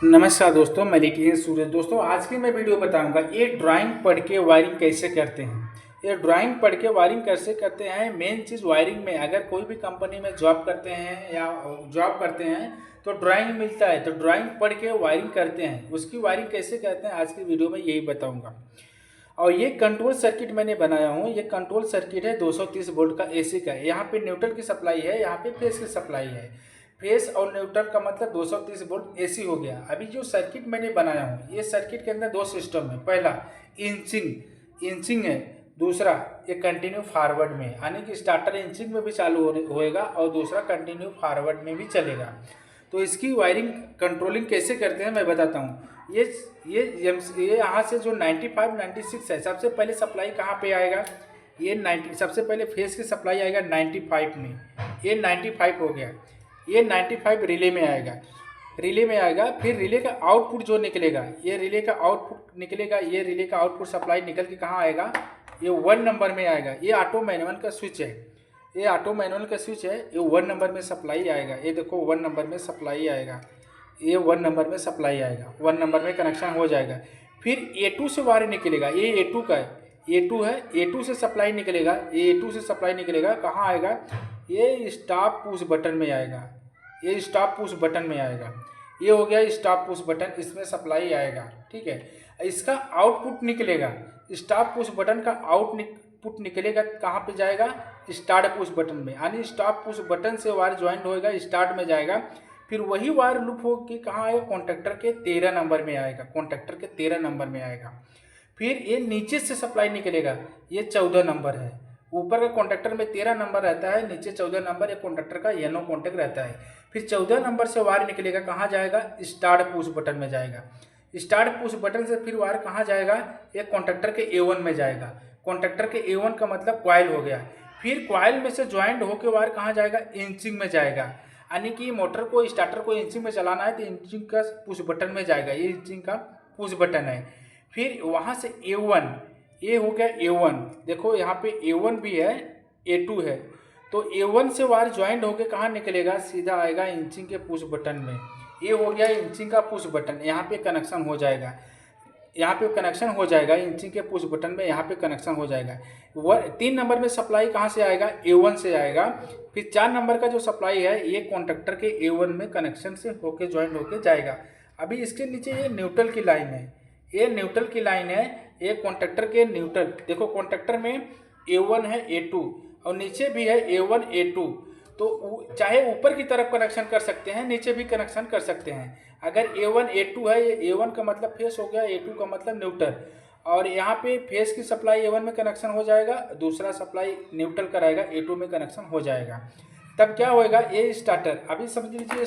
नमस्कार दोस्तों, मैं लिटियन सूरज। दोस्तों, आज की मैं वीडियो बताऊंगा ये ड्राइंग पढ़ के वायरिंग कैसे करते हैं। ये ड्राइंग पढ़ के वायरिंग कैसे करते हैं। मेन चीज़ वायरिंग में, अगर कोई भी कंपनी में जॉब करते हैं या जॉब करते हैं तो ड्राइंग मिलता है, तो ड्राइंग पढ़ के वायरिंग करते हैं। उसकी वायरिंग कैसे करते हैं आज की वीडियो में यही बताऊँगा। और ये कंट्रोल सर्किट मैंने बनाया हूँ। ये कंट्रोल सर्किट है 230 वोल्ट का एसी का। यहाँ पे न्यूट्रल की सप्लाई है, यहाँ पे फेस की सप्लाई है। फेस और न्यूट्रल का मतलब 230 वोल्ट एसी हो गया। अभी जो सर्किट मैंने बनाया हूँ, ये सर्किट के अंदर दो सिस्टम है। पहला इंचिंग है, दूसरा ये कंटिन्यू फॉरवर्ड में, यानी कि स्टार्टर इंचिंग में भी चालू होएगा और दूसरा कंटिन्यू फॉरवर्ड में भी चलेगा। तो इसकी वायरिंग कंट्रोलिंग कैसे करते हैं मैं बताता हूँ। ये यहाँ से जो 95 96 है, सबसे पहले सप्लाई कहाँ पे आएगा। ये 90, सबसे पहले फेस की सप्लाई आएगा 95 में। ये 95 हो गया। ये 95 रिले में आएगा। फिर रिले का आउटपुट जो निकलेगा, ये रिले का आउटपुट निकलेगा। ये रिले का आउटपुट सप्लाई निकल के कहाँ आएगा, ये 1 नंबर में आएगा। ये ऑटो मैनुअल का स्विच है, ये 1 नंबर में सप्लाई आएगा। ये देखो 1 नंबर में सप्लाई आएगा। ये 1 नंबर में सप्लाई आएगा, 1 नंबर में कनेक्शन हो जाएगा। फिर A2 से वायर निकलेगा। ये A2 का है, A2 है। A2 से सप्लाई निकलेगा। ये A2 से सप्लाई निकलेगा, कहाँ आएगा, ये स्टॉप पुश बटन में आएगा। ये स्टॉप पुश बटन में आएगा। ये हो गया स्टॉप पुश बटन, इसमें सप्लाई आएगा। ठीक है, इसका आउटपुट निकलेगा। स्टॉप पुश बटन का आउटपुट निकलेगा, कहाँ पे जाएगा, स्टार्ट पुश बटन में, यानी स्टॉप पुश बटन से वायर ज्वाइंट होएगा, स्टार्ट में जाएगा। फिर वही वायर लूप हो के कहाँ आएगा, कॉन्टैक्टर के 13 नंबर में आएगा। फिर ये नीचे से सप्लाई निकलेगा। ये 14 नंबर है। ऊपर का कॉन्टैक्टर में 13 नंबर रहता है, नीचे 14 नंबर ये कॉन्टैक्टर का येलो कॉन्टैक्ट रहता है। फिर 14 नंबर से वायर निकलेगा, कहाँ जाएगा, स्टार्ट पुश बटन में जाएगा। स्टार्ट पुश बटन से फिर वायर कहाँ जाएगा, ये कॉन्टैक्टर के A1 में जाएगा। कॉन्टैक्टर के A1 का मतलब कॉइल हो गया। फिर कॉइल में से ज्वाइंट होकर वायर कहाँ जाएगा, इंचिंग में जाएगा। यानी कि मोटर को, स्टार्टर को इंचिंग में चलाना है तो इंचिंग का पुश बटन में जाएगा। ये इंचिंग का पुश बटन है। फिर वहाँ से A1, ये हो गया A1। देखो यहाँ पे A1 भी है, A2 है। तो A1 से वायर ज्वाइंट होकर कहाँ निकलेगा, सीधा आएगा इंचिंग के पुश बटन में। ये हो गया इंचिंग का पुश बटन, यहाँ पे कनेक्शन हो जाएगा। इंचिंग के पुश बटन में यहाँ पे कनेक्शन हो जाएगा। 3 नंबर में सप्लाई कहाँ से आएगा, A1 से आएगा। फिर 4 नंबर का जो सप्लाई है, ये कॉन्टैक्टर के A1 में कनेक्शन से होके ज्वाइंट होके जाएगा। अभी इसके नीचे ये न्यूट्रल की लाइन है। ये कॉन्टैक्टर के न्यूट्रल, देखो कॉन्टैक्टर में A1 है, A2 और नीचे भी है A1 A2। तो चाहे ऊपर की तरफ कनेक्शन कर सकते हैं, नीचे भी कनेक्शन कर सकते हैं। अगर A1 A2 है, ये A1 का मतलब फेस हो गया, A2 का मतलब न्यूट्रल। और यहाँ पे फेस की सप्लाई A1 में कनेक्शन हो जाएगा, दूसरा सप्लाई न्यूट्रल कराएगा, A2 में कनेक्शन हो जाएगा। तब क्या होएगा, ये स्टार्टर, अभी समझ लीजिए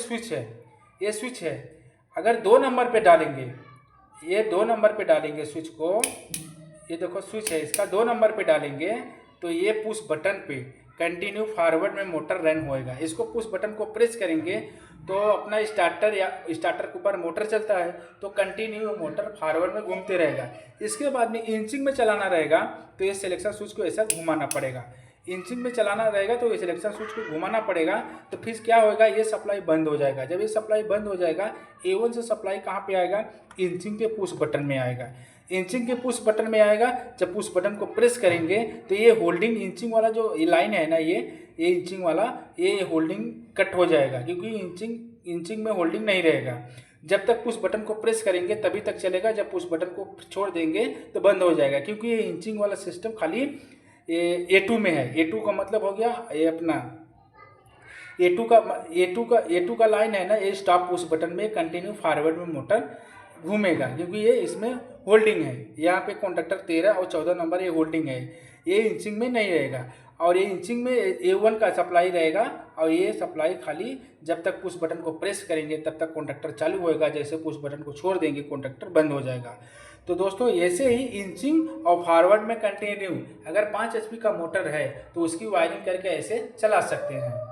ये स्विच है। अगर 2 नंबर पे डालेंगे, ये 2 नंबर पे डालेंगे स्विच को, ये देखो स्विच है इसका, 2 नंबर पे डालेंगे तो ये पुश बटन पे कंटिन्यू फॉरवर्ड में मोटर रन होएगा। इसको पुश बटन को प्रेस करेंगे तो अपना स्टार्टर के ऊपर मोटर चलता है, तो कंटिन्यू मोटर फॉरवर्ड में घूमते रहेगा। इसके बाद में इंचिंग में चलाना रहेगा तो ये सिलेक्शन स्विच को ऐसा घुमाना पड़ेगा। इंचिंग में चलाना रहेगा तो ये सिलेक्शन स्विच को घुमाना पड़ेगा। तो फिर क्या होगा, ये सप्लाई बंद हो जाएगा। जब ये सप्लाई बंद हो जाएगा, A1 से सप्लाई कहाँ पे आएगा, इंचिंग के पुश बटन में आएगा। जब पुश बटन को प्रेस करेंगे तो ये होल्डिंग इंचिंग वाला जो लाइन है ना, ये इंचिंग वाला, ये होल्डिंग कट हो जाएगा, क्योंकि इंचिंग में होल्डिंग नहीं रहेगा। जब तक पुश बटन को प्रेस करेंगे तभी तक चलेगा, जब पुश बटन को छोड़ देंगे तो बंद हो जाएगा, क्योंकि ये इंचिंग वाला सिस्टम खाली ये A2 में है। A2 का मतलब हो गया ये अपना A2 का लाइन है ना, ये स्टॉप पुश बटन में कंटिन्यू फॉरवर्ड में मोटर घूमेगा, क्योंकि ये इसमें होल्डिंग है। यहाँ पे कॉन्टैक्टर 13 और 14 नंबर ये होल्डिंग है, ये इंचिंग में नहीं रहेगा। और ये इंचिंग में A1 का सप्लाई रहेगा, और ये सप्लाई खाली जब तक पुश बटन को प्रेस करेंगे तब तक कॉन्टैक्टर चालू होएगा। जैसे पुश बटन को छोड़ देंगे कॉन्टैक्टर बंद हो जाएगा। तो दोस्तों, ऐसे ही इंचिंग और फॉरवर्ड में कंटिन्यू, अगर 5 HP का मोटर है तो उसकी वायरिंग करके ऐसे चला सकते हैं।